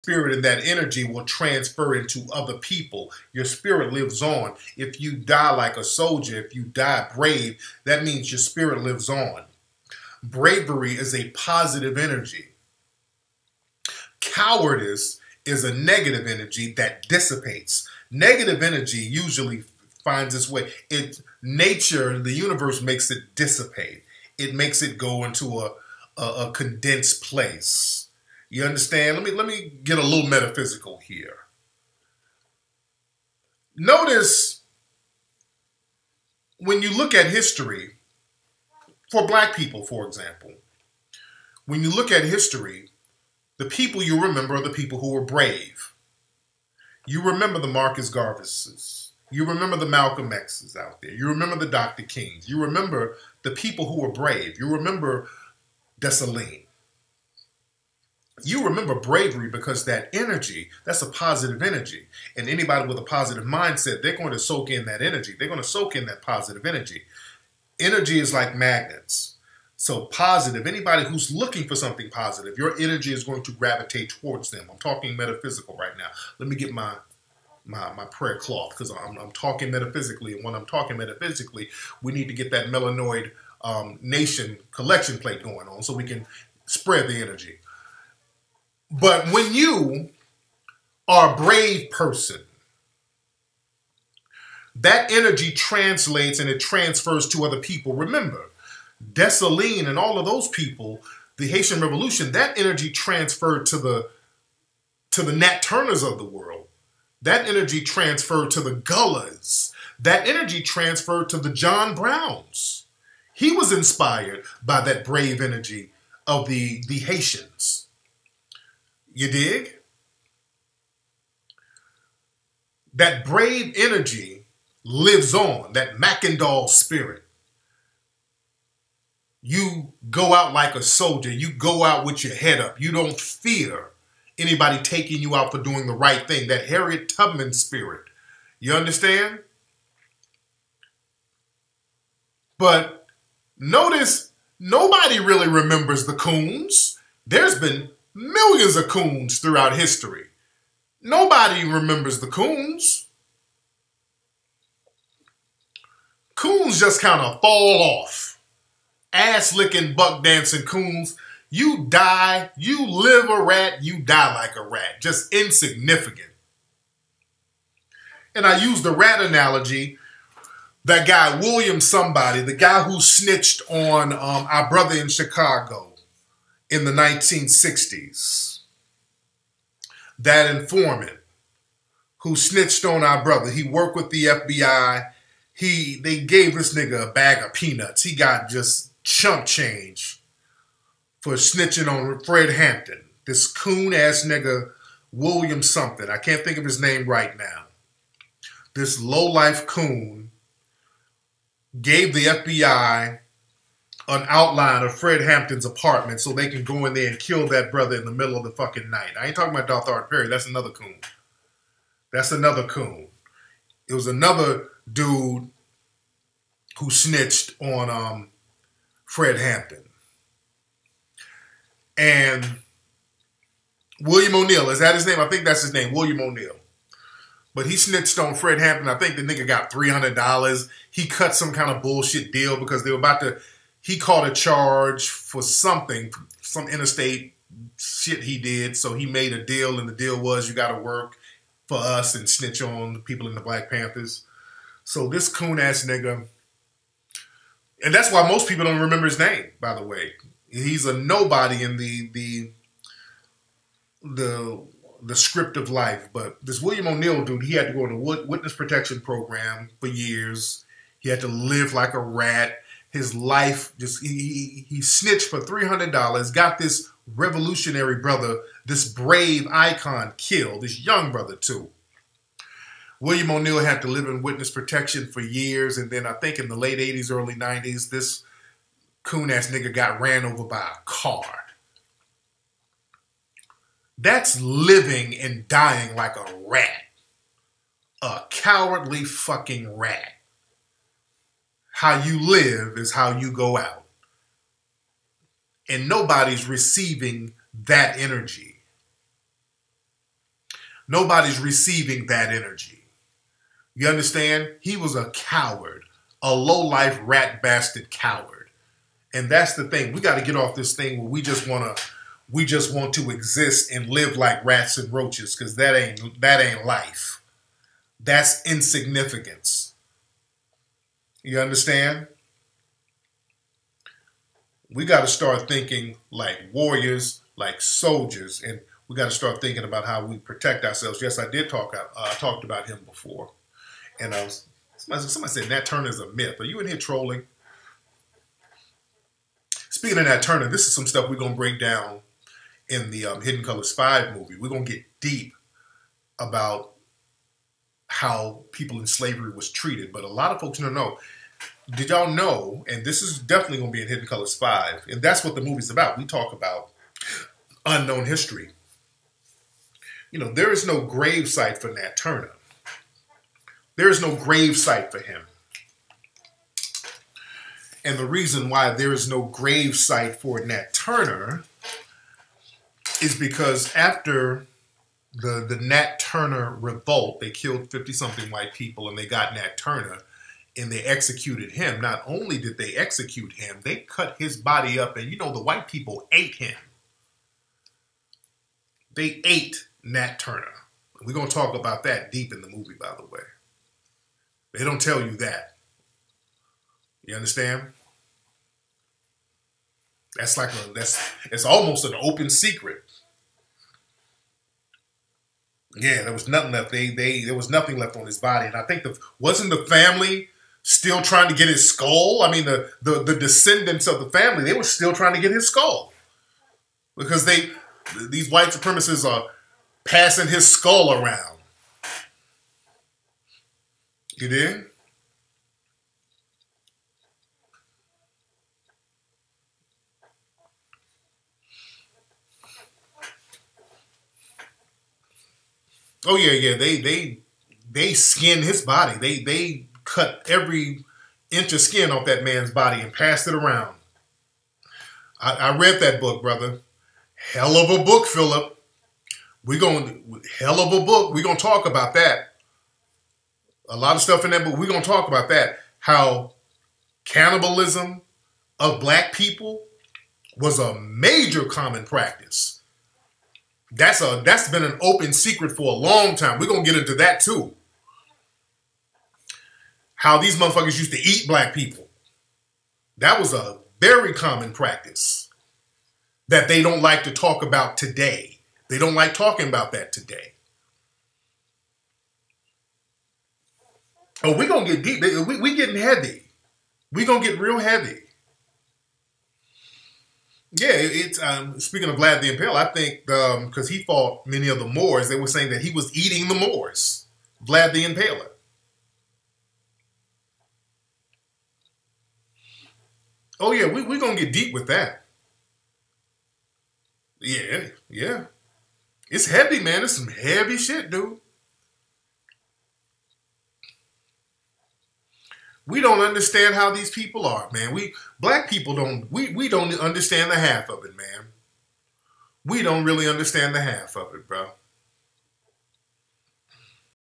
spirit and that energy will transfer into other people. Your spirit lives on. If you die like a soldier, if you die brave, that means your spirit lives on. Bravery is a positive energy. Cowardice is a negative energy that dissipates. Negative energy usually finds its way. Nature, the universe makes it dissipate. It makes it go into a condensed place. You understand? Let me get a little metaphysical here. Notice when you look at history, for black people, for example, when you look at history, the people you remember are the people who were brave. You remember the Marcus Garveses. You remember the Malcolm X's out there. You remember the Dr. Kings. You remember the people who were brave. You remember Dessalines. You remember bravery because that energy, that's a positive energy. And anybody with a positive mindset, they're going to soak in that energy. They're going to soak in that positive energy. Energy is like magnets. So positive, anybody who's looking for something positive, your energy is going to gravitate towards them. I'm talking metaphysical right now. Let me get my prayer cloth because I'm talking metaphysically. And when I'm talking metaphysically, we need to get that melanoid nation collection plate going on so we can spread the energy. But when you are a brave person, that energy translates and it transfers to other people. Remember, Dessalines and all of those people, the Haitian Revolution, that energy transferred to the Nat Turners of the world. That energy transferred to the Gullahs. That energy transferred to the John Browns. He was inspired by that brave energy of the Haitians. You dig? That brave energy lives on, that Mackendall spirit. You go out like a soldier. You go out with your head up. You don't fear anybody taking you out for doing the right thing. That Harriet Tubman spirit. You understand? But notice, nobody really remembers the Coons. There's been millions of Coons throughout history. Nobody remembers the Coons. Coons just kind of fall off. Ass-licking, buck-dancing Coons. You die, you live a rat, you die like a rat. Just insignificant. And I use the rat analogy. That guy, William somebody, the guy who snitched on our brother in Chicago in the 1960s. That informant who snitched on our brother. He worked with the FBI. They gave this nigga a bag of peanuts. He got just chump change for snitching on Fred Hampton. This coon-ass nigga, William something. I can't think of his name right now. This low-life coon gave the FBI an outline of Fred Hampton's apartment so they can go in there and kill that brother in the middle of the fucking night. I ain't talking about Darthard Perry. That's another coon. That's another coon. It was another dude who snitched on Fred Hampton. And William O'Neill, is that his name? I think that's his name, William O'Neill. But he snitched on Fred Hampton. I think the nigga got $300. He cut some kind of bullshit deal because they were about to, he caught a charge for something, some interstate shit he did. So he made a deal, and the deal was you got to work for us and snitch on the people in the Black Panthers. So this coon-ass nigga, and that's why most people don't remember his name, by the way. He's a nobody in the script of life. But this William O'Neill dude, he had to go in a witness protection program for years. He had to live like a rat. His life, just he snitched for $300, got this revolutionary brother, this brave icon killed, this young brother too. William O'Neill had to live in witness protection for years, and then I think in the late 80s, early 90s, this coon-ass nigga got ran over by a car. That's living and dying like a rat. A cowardly fucking rat. How you live is how you go out. And nobody's receiving that energy. Nobody's receiving that energy. You understand? He was a coward, a low-life rat bastard coward. And that's the thing. We got to get off this thing where we just want to exist and live like rats and roaches, because that ain't life. That's insignificance. You understand? We got to start thinking like warriors, like soldiers, and we got to start thinking about how we protect ourselves. Yes, I did talked about him before, and somebody said Nat Turner is a myth. Are you in here trolling? Speaking of Nat Turner, this is some stuff we're gonna break down in the Hidden Colors 5 movie. We're gonna get deep about how people in slavery was treated, but a lot of folks don't know. Did y'all know, and this is definitely going to be in Hidden Colors 5, and that's what the movie's about. We talk about unknown history. You know, there is no grave site for Nat Turner. There is no grave site for him. And the reason why there is no grave site for Nat Turner is because after the Nat Turner revolt, they killed 50-something white people and they got Nat Turner, and they executed him. Not only did they execute him, they cut his body up, and you know the white people ate him. They ate Nat Turner. We're going to talk about that deep in the movie, by the way. They don't tell you that. You understand? It's almost an open secret. Yeah, there was nothing left. There was nothing left on his body, and I think wasn't the family still trying to get his skull? I mean, the descendants of the family, they were still trying to get his skull because these white supremacists are passing his skull around. You did? Oh yeah. They skinned his body. They cut every inch of skin off that man's body and passed it around. I read that book, brother. Hell of a book, Philip. Hell of a book. We're gonna talk about that. A lot of stuff in that book. We're gonna talk about that. How cannibalism of black people was a major common practice. That's been an open secret for a long time. We're gonna get into that too. How these motherfuckers used to eat black people. That was a very common practice that they don't like to talk about today. They don't like talking about that today. Oh, we're going to get deep. We getting heavy. We're going to get real heavy. Yeah, it's speaking of Vlad the Impaler, I think because he fought many of the Moors, they were saying that he was eating the Moors. Vlad the Impaler. Oh yeah, we're going to get deep with that. Yeah. It's heavy, man. It's some heavy shit, dude. We don't understand how these people are, man. Black people we don't understand the half of it, man. We don't really understand the half of it, bro.